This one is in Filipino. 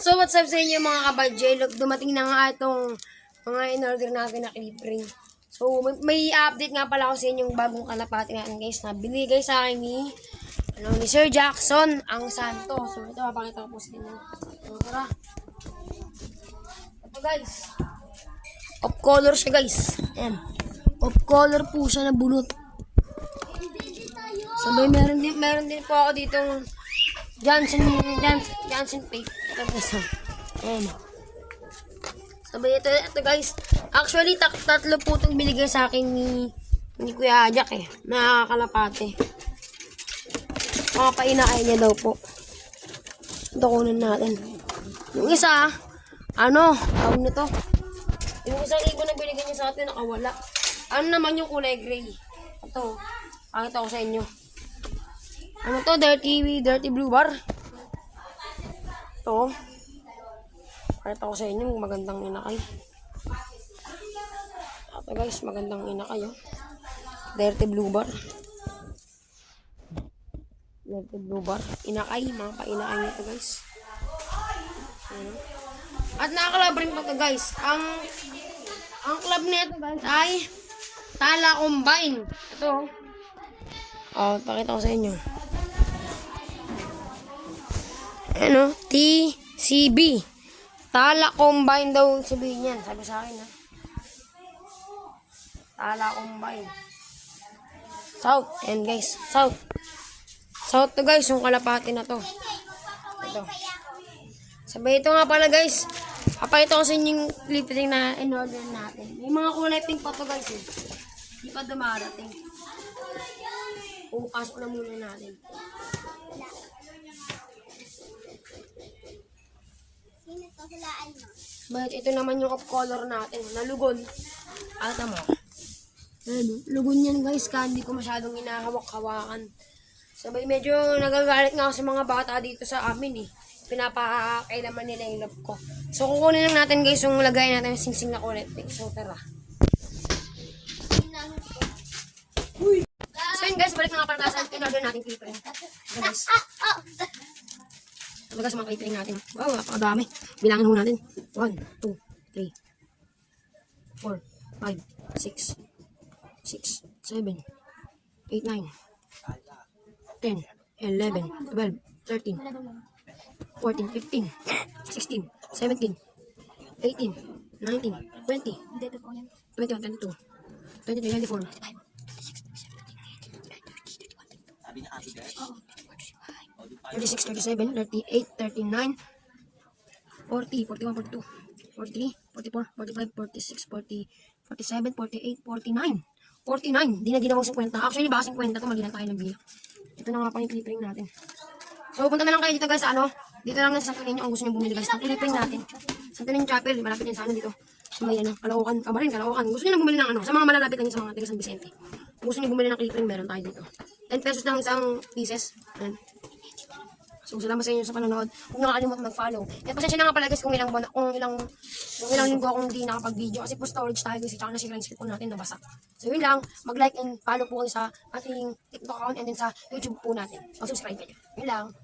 So what's up sa inyo mga kabadje? Look, dumating na nga itong mga in-order natin na clip ring. So may update nga pala ako sa inyong bagong kalapati natin guys na binigay sa akin ni Sir Jackson ang santo. So ito mapakita ko po sa inyo. So, tara. Ito guys. Off color siya guys. Ayan. Off color po siya na bunot. So meron din po ako ditong Johnson Paint. Ayan. Sabay ito guys. Actually, tatlo po itong binigay sa akin ni Kuya Jack na kalapate. Mga painaay niya daw po. Ito kunin natin. Yung isa, tawag nito. Yung isang ibon na binigay niya sa atin, nakawala. Ano naman yung kulay gray? Ito, pakita ko sa inyo. Ano to? Dirty blue bar. Ito. Pakita ko sa inyo, magandang inakay. Ito guys, magandang inakay. Dirty blue bar. Dirty blue bar. Inakay, mga painakay nito guys. Ayan. At nakakalabring pa ito guys. Ang club nito guys ay Tala Combine. Ito. Pakita ko sa inyo. TCB. Tala Combine daw sabihin yan. Sabi sa akin Tala Combine. South. And guys, South. South to guys, yung kalapati na to. Ito. Sabay ito nga pala guys. Papakita ko sa inyo yung clip ring na in-order natin. May mga kulay pink pa to guys Hindi pa dumarating. Pupasok na muna natin. But ito naman yung off color natin. Nalugon. Ata mo. Lugon yan guys. Hindi ko masyadong hinahawak-hawakan. Sabay medyo nagagalit nga ako sa mga bata dito sa amin pinapakailaman nila yung love ko. So kukunin lang natin guys yung lagay natin yung sing-sing na kulay pink. So tara. So yun guys, balik na nga para sa in-order natin clip ring. Guys. Ito guys, mga clip ring natin. Wow, napakadami. Bilangin ho natin. 1, 2, 3, 4, 5, 6, 7, 8, 9, 10, 11, 12, 13, 14, 15, 16, 17, 18, 19, 20, 21, 22, 23, 24, 36, 37, 38, 39, 40, 41, 42, 43, 44, 45, 46, 40, 47, 48, 49. 49. Di na ginawang 50. Actually, baka 50 to. Mali lang tayo ng bilang. Ito na nga pa yung clip ring natin. So, punta na lang kayo dito guys. Dito lang sa Santo Niño ang gusto nyo bumili guys. Ang clip ring natin. Santo Niño Chapel. Malapit yan sa dito. So, may Caloocan. Kamarin, Caloocan. Gusto nyo lang bumili ng sa mga malalapit lang sa mga taga San Vicente. Kung gusto nyo bumili ng clip ring, meron tayo dito. 10 pesos lang isang pieces. Ayan. So, salamat sa inyo sa panonood. Huwag nakakalimutan mag-follow. At pasensya na nga pala guys kung ilang linggo akong hindi nakapag-video. Kasi po storage tayo guys. Tsaka nasira yung script po natin nabasa. So, yun lang. Mag-like and follow po kayo sa ating TikTok account and then sa YouTube po natin. Mag-subscribe kayo. Yun lang.